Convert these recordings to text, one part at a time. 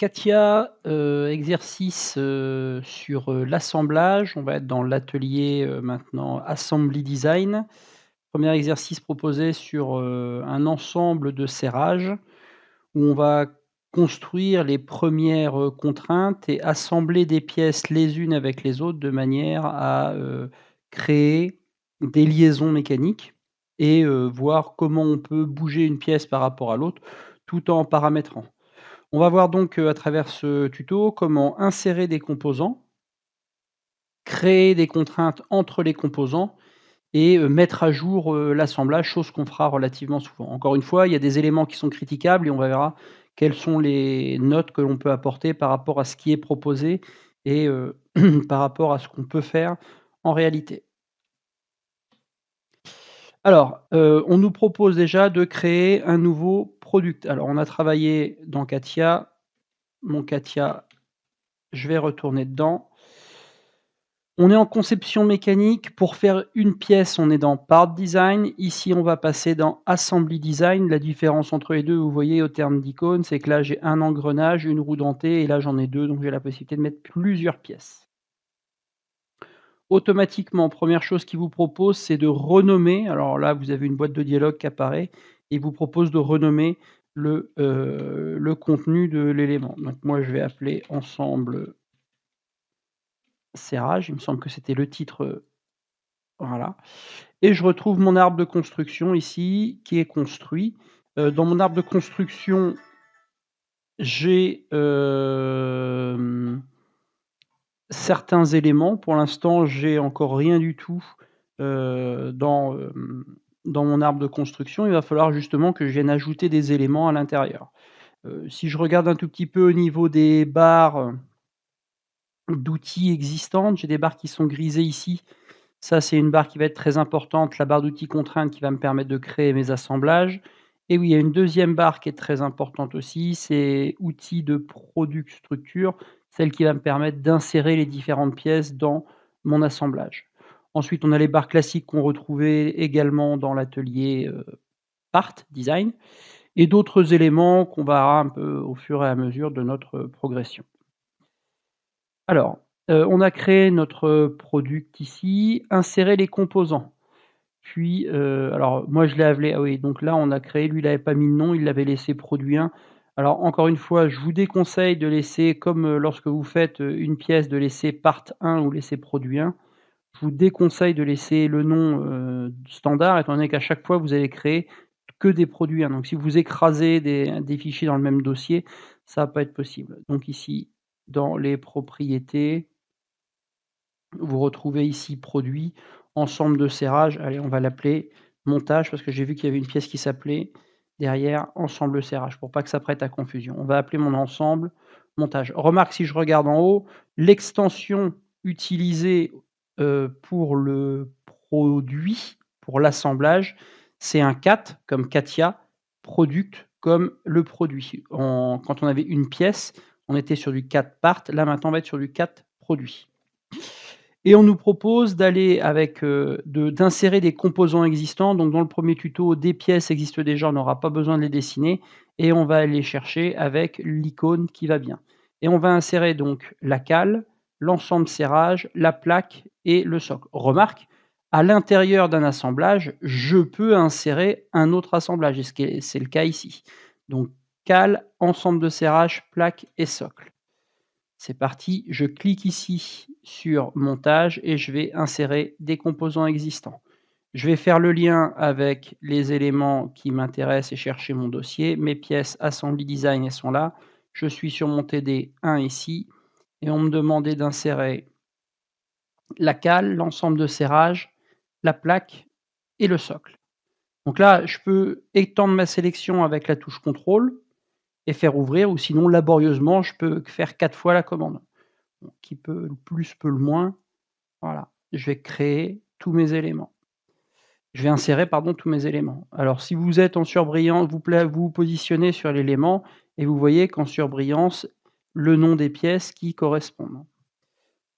Katia, exercice, sur, l'assemblage. On va être dans l'atelier, maintenant Assembly Design. Premier exercice proposé sur, un ensemble de serrages où on va construire les premières contraintes et assembler des pièces les unes avec les autres de manière à, créer des liaisons mécaniques et voir comment on peut bouger une pièce par rapport à l'autre tout en paramétrant. On va voir donc, à travers ce tuto, comment insérer des composants, créer des contraintes entre les composants et mettre à jour, l'assemblage, chose qu'on fera relativement souvent. Encore une fois, il y a des éléments qui sont critiquables et on verra quelles sont les notes que l'on peut apporter par rapport à ce qui est proposé et par rapport à ce qu'on peut faire en réalité. Alors, on nous propose déjà de créer un nouveau product. Alors on a travaillé dans Katia. Mon Katia, je vais retourner dedans. On est en conception mécanique. Pour faire une pièce, on est dans Part Design. Ici, on va passer dans Assembly Design. La différence entre les deux, vous voyez au terme d'icône, c'est que là, j'ai un engrenage, une roue dentée, et là, j'en ai deux, donc j'ai la possibilité de mettre plusieurs pièces. Automatiquement, première chose qu'il vous propose, c'est de renommer. Alors là, vous avez une boîte de dialogue qui apparaît et il vous propose de renommer le contenu de l'élément. Donc moi, je vais appeler ensemble serrage. Il me semble que c'était le titre, voilà. Et je retrouve mon arbre de construction ici, qui est construit. Dans mon arbre de construction, j'ai, certains éléments. Pour l'instant, j'ai encore rien du tout, dans mon arbre de construction. Il va falloir justement que je vienne ajouter des éléments à l'intérieur. Si je regarde un tout petit peu au niveau des barres d'outils existantes, j'ai des barres qui sont grisées ici. Ça, c'est une barre qui va être très importante, la barre d'outils contraintes qui va me permettre de créer mes assemblages. Et oui, il y a une deuxième barre qui est très importante aussi, c'est outils de product structure, celle qui va me permettre d'insérer les différentes pièces dans mon assemblage. Ensuite, on a les barres classiques qu'on retrouvait également dans l'atelier Part Design et d'autres éléments qu'on verra un peu au fur et à mesure de notre progression. Alors, on a créé notre product ici, insérer les composants. Puis, alors moi je l'ai appelé, ah oui, donc là on a créé, lui il n'avait pas mis de nom, il l'avait laissé produit 1. Alors encore une fois, je vous déconseille de laisser comme, lorsque vous faites, une pièce, de laisser part 1 ou laisser produit 1. Je vous déconseille de laisser le nom, standard étant donné qu'à chaque fois vous allez créer que des produits 1. Donc si vous écrasez des fichiers dans le même dossier, ça va pas être possible. Donc ici, dans les propriétés, vous retrouvez ici produit, ensemble de serrage. Allez, on va l'appeler montage parce que j'ai vu qu'il y avait une pièce qui s'appelait derrière ensemble serrage pour pas que ça prête à confusion. On va appeler mon ensemble montage. Remarque, si je regarde en haut, l'extension utilisée pour le produit, pour l'assemblage, c'est un cat comme Katia, product comme le produit. Quand on avait une pièce, on était sur du cat part. Là maintenant, on va être sur du cat produit. Et on nous propose d'aller avec, d'insérer des composants existants. Donc dans le premier tuto, des pièces existent déjà, on n'aura pas besoin de les dessiner et on va aller chercher avec l'icône qui va bien. Et on va insérer donc la cale, l'ensemble serrage, la plaque et le socle. Remarque, à l'intérieur d'un assemblage, je peux insérer un autre assemblage et c'est le cas ici. Donc cale, ensemble de serrage, plaque et socle. C'est parti, je clique ici sur montage et je vais insérer des composants existants. Je vais faire le lien avec les éléments qui m'intéressent et chercher mon dossier. Mes pièces Assembly Design, elles sont là. Je suis sur mon TD 1 ici et on me demandait d'insérer la cale, l'ensemble de serrage, la plaque et le socle. Donc là, je peux étendre ma sélection avec la touche contrôle et faire ouvrir, ou sinon laborieusement, je peux faire 4 fois la commande. Qui peut le plus, peut le moins. Voilà, je vais créer tous mes éléments. Je vais insérer, pardon, tous mes éléments. Alors si vous êtes en surbrillance, vous vous positionnez sur l'élément et vous voyez qu'en surbrillance, le nom des pièces qui correspondent.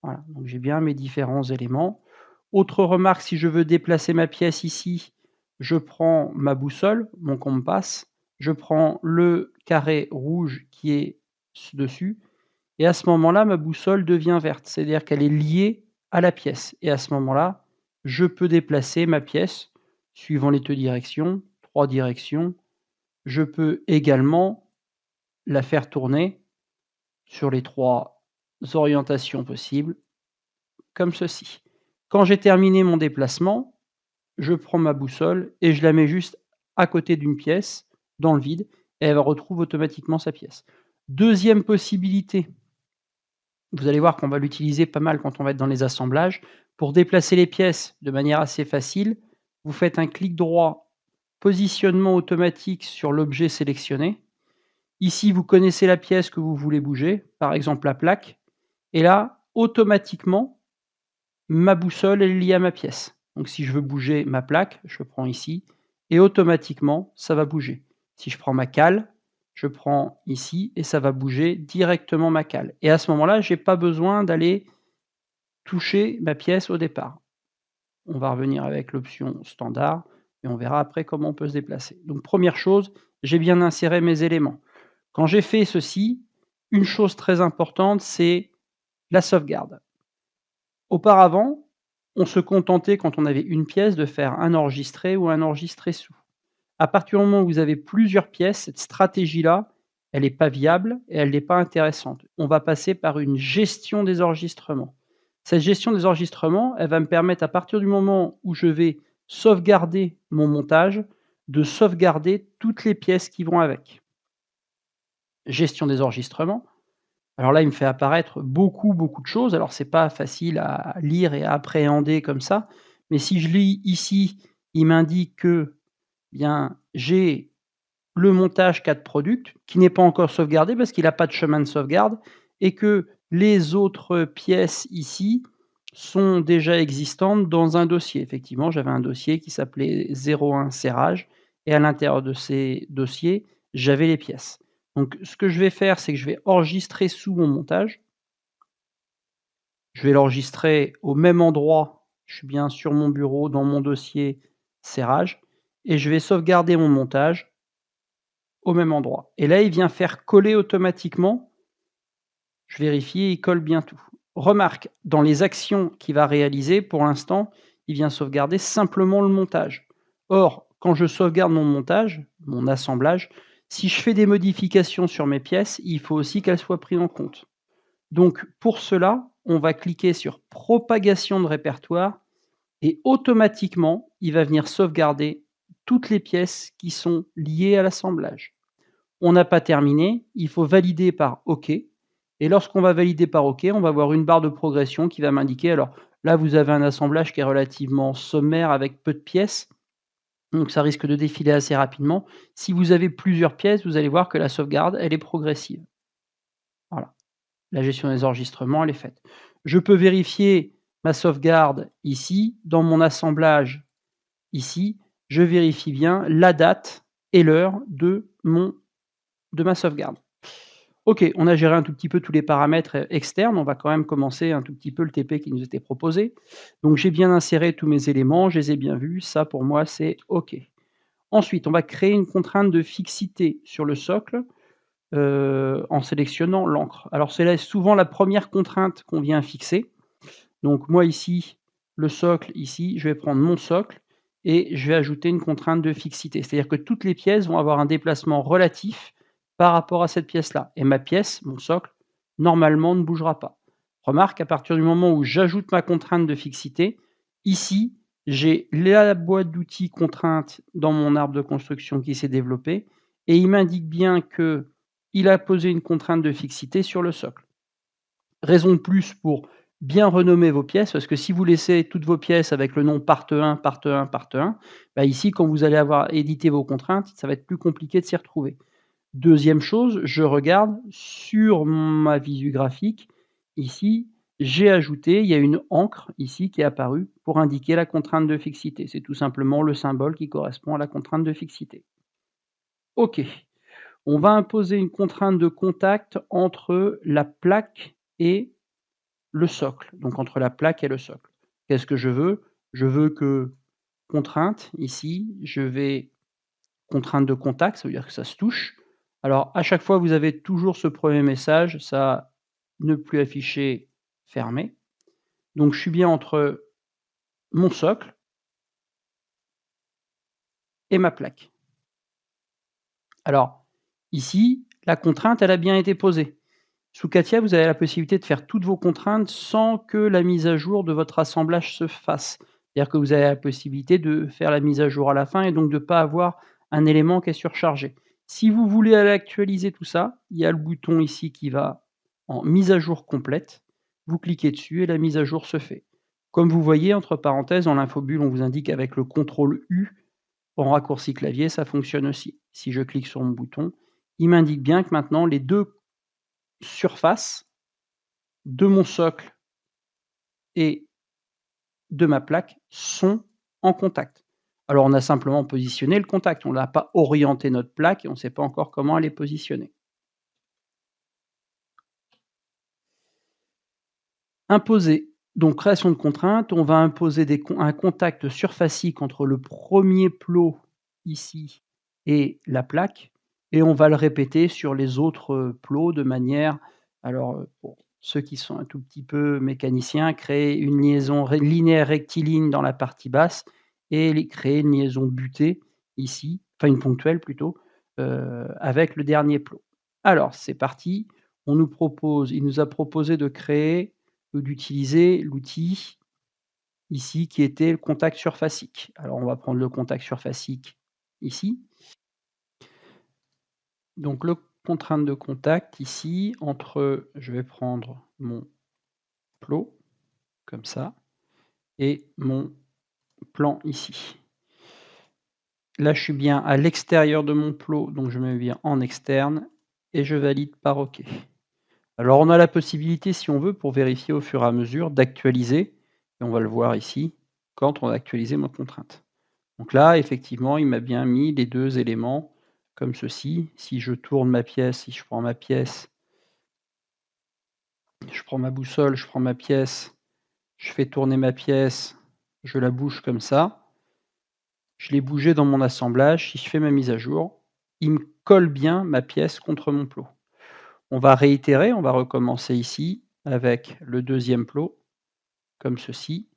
Voilà, donc j'ai bien mes différents éléments. Autre remarque, si je veux déplacer ma pièce ici, je prends ma boussole, mon compas, je prends le carré rouge qui est dessus et à ce moment-là, ma boussole devient verte. C'est-à-dire qu'elle est liée à la pièce et à ce moment-là, je peux déplacer ma pièce suivant les 2 directions, 3 directions. Je peux également la faire tourner sur les 3 orientations possibles, comme ceci. Quand j'ai terminé mon déplacement, je prends ma boussole et je la mets juste à côté d'une pièce, dans le vide, et elle retrouve automatiquement sa pièce. Deuxième possibilité, vous allez voir qu'on va l'utiliser pas mal quand on va être dans les assemblages. Pour déplacer les pièces de manière assez facile, vous faites un clic droit, positionnement automatique sur l'objet sélectionné. Ici, vous connaissez la pièce que vous voulez bouger, par exemple la plaque, et là, automatiquement, ma boussole est liée à ma pièce. Donc si je veux bouger ma plaque, je prends ici et automatiquement, ça va bouger. Si je prends ma cale, je prends ici et ça va bouger directement ma cale. Et à ce moment-là, j'ai pas besoin d'aller toucher ma pièce au départ. On va revenir avec l'option standard et on verra après comment on peut se déplacer. Donc première chose, j'ai bien inséré mes éléments. Quand j'ai fait ceci, une chose très importante, c'est la sauvegarde. Auparavant, on se contentait quand on avait une pièce de faire un enregistré ou un enregistré sous. À partir du moment où vous avez plusieurs pièces, cette stratégie-là, elle n'est pas viable et elle n'est pas intéressante. On va passer par une gestion des enregistrements. Cette gestion des enregistrements, elle va me permettre à partir du moment où je vais sauvegarder mon montage, de sauvegarder toutes les pièces qui vont avec. Gestion des enregistrements. Alors là, il me fait apparaître beaucoup, beaucoup de choses. Alors c'est pas facile à lire et à appréhender comme ça, mais si je lis ici, il m'indique que, bien, j'ai le montage 4 product qui n'est pas encore sauvegardé parce qu'il n'a pas de chemin de sauvegarde et que les autres pièces ici sont déjà existantes dans un dossier. Effectivement, j'avais un dossier qui s'appelait 01 serrage et à l'intérieur de ces dossiers, j'avais les pièces. Donc ce que je vais faire, c'est que je vais enregistrer sous mon montage. Je vais l'enregistrer au même endroit, je suis bien sur mon bureau, dans mon dossier serrage et je vais sauvegarder mon montage au même endroit. Et là, il vient faire coller automatiquement. Je vérifie, il colle bien tout. Remarque, dans les actions qu'il va réaliser, pour l'instant, il vient sauvegarder simplement le montage. Or, quand je sauvegarde mon montage, mon assemblage, si je fais des modifications sur mes pièces, il faut aussi qu'elles soient prises en compte. Donc, pour cela, on va cliquer sur propagation de répertoire et automatiquement, il va venir sauvegarder toutes les pièces qui sont liées à l'assemblage. On n'a pas terminé, il faut valider par OK et lorsqu'on va valider par OK, on va avoir une barre de progression qui va m'indiquer alors là, vous avez un assemblage qui est relativement sommaire avec peu de pièces, donc ça risque de défiler assez rapidement. Si vous avez plusieurs pièces, vous allez voir que la sauvegarde, elle est progressive. Voilà, la gestion des enregistrements, elle est faite. Je peux vérifier ma sauvegarde ici, dans mon assemblage ici, je vérifie bien la date et l'heure de ma sauvegarde. OK, on a géré un tout petit peu tous les paramètres, externes. On va quand même commencer un tout petit peu le TP qui nous était proposé. Donc j'ai bien inséré tous mes éléments, je les ai bien vus. Ça, pour moi, c'est OK. Ensuite, on va créer une contrainte de fixité sur le socle, en sélectionnant l'encre. Alors c'est là souvent la première contrainte qu'on vient fixer. Donc moi ici, le socle ici, je vais prendre mon socle et je vais ajouter une contrainte de fixité. C'est-à-dire que toutes les pièces vont avoir un déplacement relatif par rapport à cette pièce-là et ma pièce, mon socle, normalement ne bougera pas. Remarque, à partir du moment où j'ajoute ma contrainte de fixité, ici, j'ai la boîte d'outils contraintes dans mon arbre de construction qui s'est développé et il m'indique bien qu'il a posé une contrainte de fixité sur le socle. Raison de plus pour bien renommer vos pièces, parce que si vous laissez toutes vos pièces avec le nom part 1, part 1, part 1, bah ici, quand vous allez avoir édité vos contraintes, ça va être plus compliqué de s'y retrouver. Deuxième chose, je regarde sur ma visu graphique, ici, j'ai ajouté, il y a une encre ici qui est apparue pour indiquer la contrainte de fixité. C'est tout simplement le symbole qui correspond à la contrainte de fixité. OK. On va imposer une contrainte de contact entre la plaque et le socle, donc entre la plaque et le socle. Qu'est-ce que je veux? Je veux que contrainte, ici, je vais contrainte de contact, ça veut dire que ça se touche. Alors à chaque fois, vous avez toujours ce premier message, ça ne plus afficher, fermé. Donc je suis bien entre mon socle et ma plaque. Alors ici, la contrainte, elle a bien été posée. Sous CATIA, vous avez la possibilité de faire toutes vos contraintes sans que la mise à jour de votre assemblage se fasse. C'est-à-dire que vous avez la possibilité de faire la mise à jour à la fin et donc de ne pas avoir un élément qui est surchargé. Si vous voulez aller actualiser tout ça, il y a le bouton ici qui va en mise à jour complète. Vous cliquez dessus et la mise à jour se fait. Comme vous voyez, entre parenthèses, dans l'infobulle, on vous indique avec le CTRL U en raccourci clavier, ça fonctionne aussi. Si je clique sur mon bouton, il m'indique bien que maintenant les deux surfaces de mon socle et de ma plaque sont en contact. Alors on a simplement positionné le contact, on n'a pas orienté notre plaque et on ne sait pas encore comment elle est positionnée. Imposer, donc création de contrainte, on va imposer un contact surfacique entre le premier plot ici et la plaque et on va le répéter sur les autres plots de manière, alors pour ceux qui sont un tout petit peu mécaniciens, créer une liaison linéaire rectiligne dans la partie basse et créer une liaison butée ici, enfin une ponctuelle plutôt, avec le dernier plot. Alors c'est parti, il nous a proposé de créer ou d'utiliser l'outil ici qui était le contact surfacique. Alors on va prendre le contact surfacique ici. Donc le contrainte de contact ici entre, je vais prendre mon plot comme ça et mon plan ici. Là, je suis bien à l'extérieur de mon plot, donc je me mets bien en externe et je valide par OK. Alors on a la possibilité, si on veut, pour vérifier au fur et à mesure, d'actualiser, et on va le voir ici, quand on a actualisé ma contrainte. Donc là, effectivement, il m'a bien mis les 2 éléments comme ceci. Si je tourne ma pièce, si je prends ma pièce, je prends ma boussole, je prends ma pièce, je fais tourner ma pièce, je la bouge comme ça. Je l'ai bougée dans mon assemblage. Si je fais ma mise à jour, il me colle bien ma pièce contre mon plot. On va réitérer, on va recommencer ici avec le deuxième plot, comme ceci,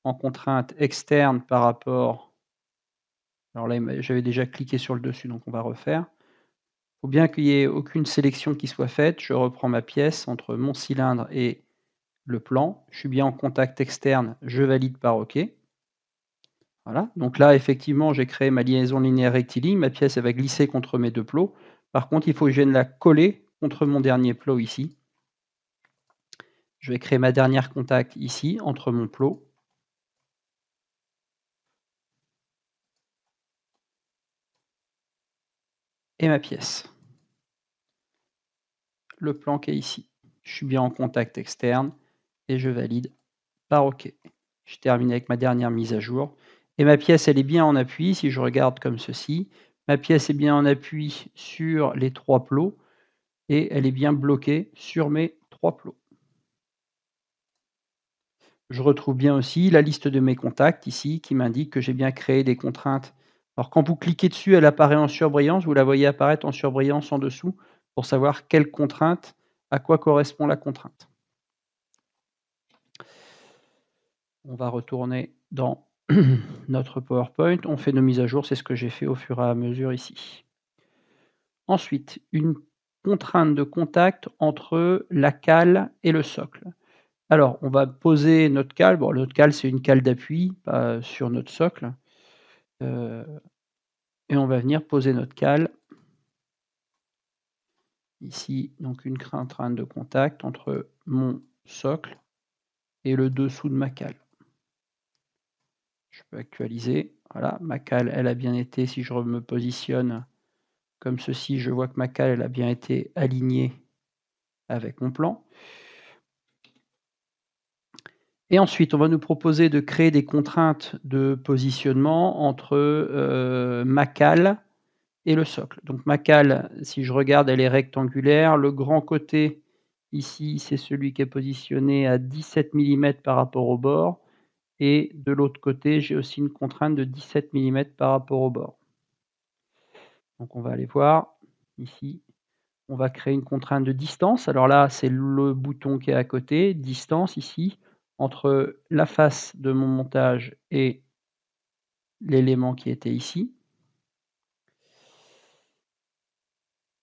en contrainte externe par rapport, alors là, j'avais déjà cliqué sur le dessus, donc on va refaire. Il faut bien qu'il n'y ait aucune sélection qui soit faite. Je reprends ma pièce entre mon cylindre et le plan. Je suis bien en contact externe, je valide par OK. Voilà, donc là, effectivement, j'ai créé ma liaison linéaire rectiligne. Ma pièce, elle va glisser contre mes 2 plots. Par contre, il faut que je vienne la coller contre mon dernier plot ici. Je vais créer ma dernière contact ici, entre mon plot et ma pièce. Le plan qui est ici. Je suis bien en contact externe et je valide par OK. Je termine avec ma dernière mise à jour et ma pièce, elle est bien en appui. Si je regarde comme ceci, ma pièce est bien en appui sur les 3 plots et elle est bien bloquée sur mes 3 plots. Je retrouve bien aussi la liste de mes contacts ici qui m'indique que j'ai bien créé des contraintes. Alors quand vous cliquez dessus, elle apparaît en surbrillance, vous la voyez apparaître en surbrillance en dessous pour savoir quelle contrainte, à quoi correspond la contrainte. On va retourner dans notre PowerPoint, on fait nos mises à jour, c'est ce que j'ai fait au fur et à mesure ici. Ensuite, une contrainte de contact entre la cale et le socle. Alors, on va poser notre cale. Bon, notre cale, c'est une cale d'appui, sur notre socle. Et on va venir poser notre cale ici, donc une contrainte de contact entre mon socle et le dessous de ma cale. Je peux actualiser. Voilà, ma cale, elle a bien été, si je me positionne comme ceci, je vois que ma cale, elle a bien été alignée avec mon plan. Et ensuite, on va nous proposer de créer des contraintes de positionnement entre ma cale et le socle. Donc ma cale, si je regarde, elle est rectangulaire. Le grand côté, ici, c'est celui qui est positionné à 17 mm par rapport au bord. Et de l'autre côté, j'ai aussi une contrainte de 17 mm par rapport au bord. Donc on va aller voir ici. On va créer une contrainte de distance. Alors là, c'est le bouton qui est à côté, distance ici, entre la face de mon montage et l'élément qui était ici.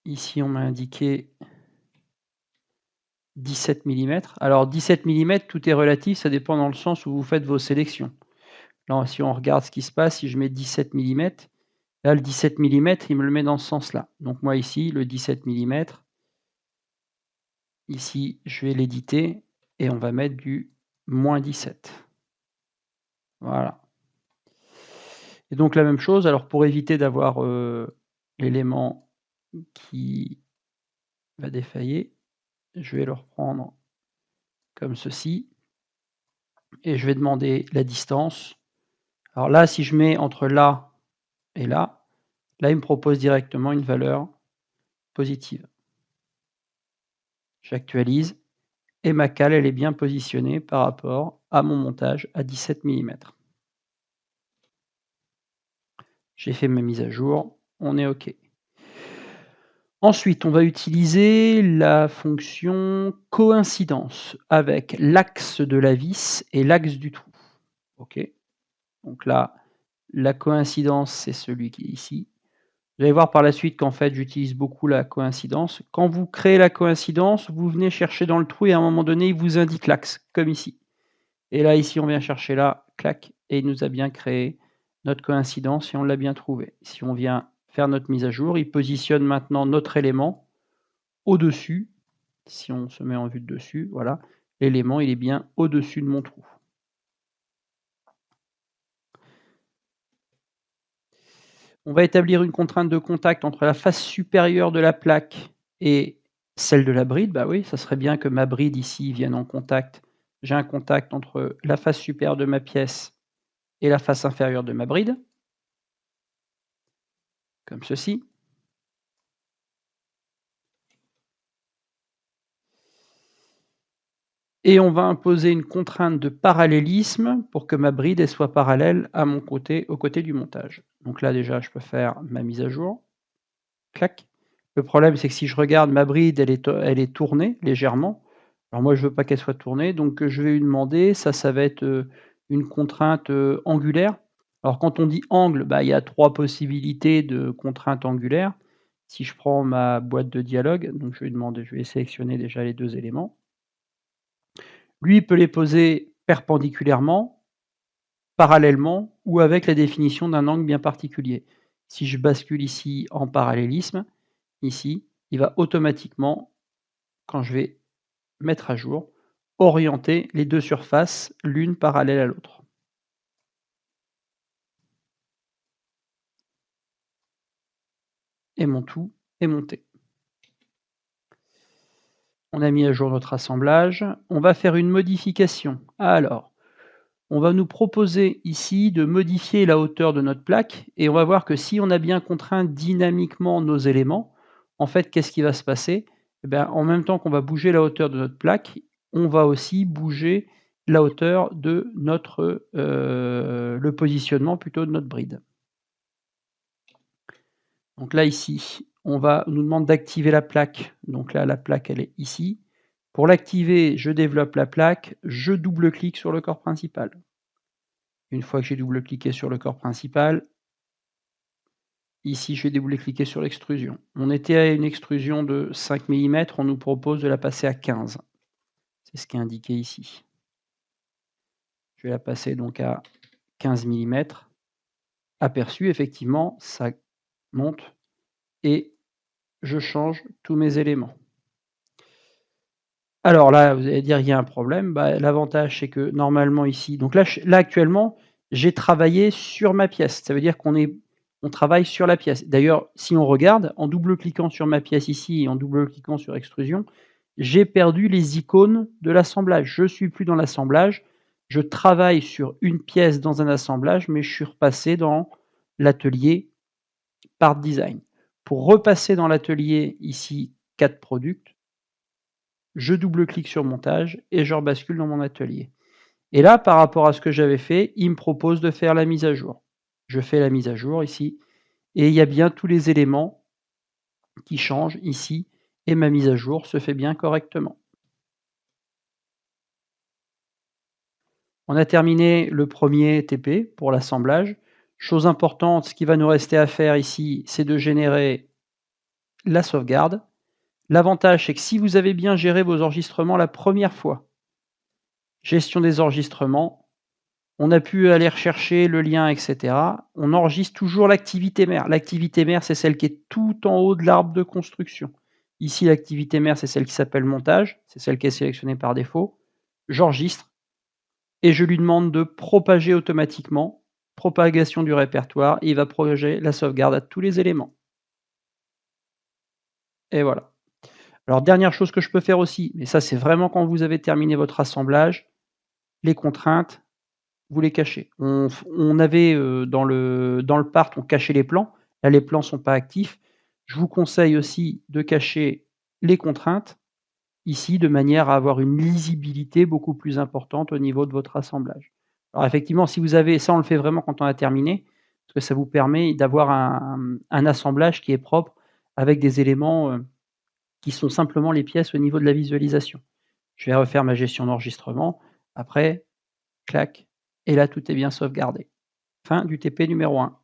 Ici, on m'a indiqué 17 millimètres. Alors 17 millimètres, tout est relatif, ça dépend dans le sens où vous faites vos sélections. Là, si on regarde ce qui se passe, si je mets 17 millimètres, là, le 17 millimètres, il me le met dans ce sens-là. Donc moi ici, le 17 millimètres, ici, je vais l'éditer et on va mettre du -17. Voilà. Et donc la même chose, alors pour éviter d'avoir l'élément qui va défailler, je vais le reprendre comme ceci et je vais demander la distance. Alors là, si je mets entre là et là, il me propose directement une valeur positive. J'actualise et ma cale, elle est bien positionnée par rapport à mon montage à 17 millimètres. J'ai fait ma mise à jour, on est OK. Ensuite, on va utiliser la fonction coïncidence avec l'axe de la vis et l'axe du trou. OK. Donc là, la coïncidence, c'est celui qui est ici. Vous allez voir par la suite qu'en fait, j'utilise beaucoup la coïncidence. Quand vous créez la coïncidence, vous venez chercher dans le trou et à un moment donné, il vous indique l'axe, comme ici. Et là, ici, on vient chercher là, clac, et il nous a bien créé notre coïncidence et on l'a bien trouvé. Si on vient faire notre mise à jour, il positionne maintenant notre élément au-dessus. Si on se met en vue de dessus, voilà, l'élément, il est bien au-dessus de mon trou. On va établir une contrainte de contact entre la face supérieure de la plaque et celle de la bride. Bah oui, ça serait bien que ma bride ici vienne en contact. J'ai un contact entre la face supérieure de ma pièce et la face inférieure de ma bride, comme ceci. Et on va imposer une contrainte de parallélisme pour que ma bride soit parallèle à mon côté, au côté du montage. Donc là déjà, je peux faire ma mise à jour. Clac. Le problème, c'est que si je regarde ma bride, elle est tournée légèrement. Alors moi, je ne veux pas qu'elle soit tournée, donc je vais lui demander, ça va être une contrainte angulaire. Alors quand on dit angle, bah, il y a 3 possibilités de contrainte angulaire. Si je prends ma boîte de dialogue, donc je vais demander, je vais sélectionner déjà les 2 éléments. Lui, il peut les poser perpendiculairement, parallèlement ou avec la définition d'un angle bien particulier. Si je bascule ici en parallélisme, ici, il va automatiquement, quand je vais mettre à jour, orienter les 2 surfaces l'une parallèle à l'autre. Et mon tout est monté. On a mis à jour notre assemblage. On va faire une modification. Alors, on va nous proposer ici de modifier la hauteur de notre plaque et on va voir que si on a bien contraint dynamiquement nos éléments, en fait, qu'est-ce qui va se passer? Eh bien, en même temps qu'on va bouger la hauteur de notre plaque, on va aussi bouger la hauteur de notre, le positionnement plutôt de notre bride. Donc là, ici, on nous demande d'activer la plaque. Donc là, la plaque, elle est ici. Pour l'activer, je développe la plaque, je double-clique sur le corps principal. Une fois que j'ai double-cliqué sur le corps principal, ici, je vais double-cliquer sur l'extrusion. On était à une extrusion de 5 millimètres, on nous propose de la passer à 15. C'est ce qui est indiqué ici. Je vais la passer donc à 15 millimètres. Aperçu, effectivement, ça monte et je change tous mes éléments. Alors là, vous allez dire: «Il y a un problème». Bah, l'avantage, c'est que normalement ici donc là actuellement, j'ai travaillé sur ma pièce. Ça veut dire on travaille sur la pièce. D'ailleurs, si on regarde, en double-cliquant sur ma pièce ici et en double-cliquant sur extrusion, j'ai perdu les icônes de l'assemblage. Je suis plus dans l'assemblage. Je travaille sur une pièce dans un assemblage, mais je suis repassé dans l'atelier Part Design. Pour repasser dans l'atelier ici, 4 Product, je double-clique sur montage et je rebascule dans mon atelier. Et là, par rapport à ce que j'avais fait, il me propose de faire la mise à jour. Je fais la mise à jour ici et il y a bien tous les éléments qui changent ici et ma mise à jour se fait bien correctement. On a terminé le premier TP pour l'assemblage. Chose importante, ce qui va nous rester à faire ici, c'est de générer la sauvegarde. L'avantage, c'est que si vous avez bien géré vos enregistrements la première fois, gestion des enregistrements, on a pu aller rechercher le lien et cetera. On enregistre toujours l'activité mère. L'activité mère, c'est celle qui est tout en haut de l'arbre de construction. Ici, l'activité mère, c'est celle qui s'appelle montage, c'est celle qui est sélectionnée par défaut. J'enregistre et je lui demande de propager automatiquement, propagation du répertoire, et il va propager la sauvegarde à tous les éléments. Et voilà. Alors dernière chose que je peux faire aussi, mais ça c'est vraiment quand vous avez terminé votre assemblage, les contraintes, vous les cachez. On avait, dans le part, on cachait les plans. Là, les plans ne sont pas actifs. Je vous conseille aussi de cacher les contraintes, ici, de manière à avoir une lisibilité beaucoup plus importante au niveau de votre assemblage. Alors effectivement, si vous avez ça, on le fait vraiment quand on a terminé, parce que ça vous permet d'avoir un assemblage qui est propre avec des éléments, qui sont simplement les pièces au niveau de la visualisation. Je vais refaire ma gestion d'enregistrement. Après, clac, et là, tout est bien sauvegardé. Fin du TP numéro 1.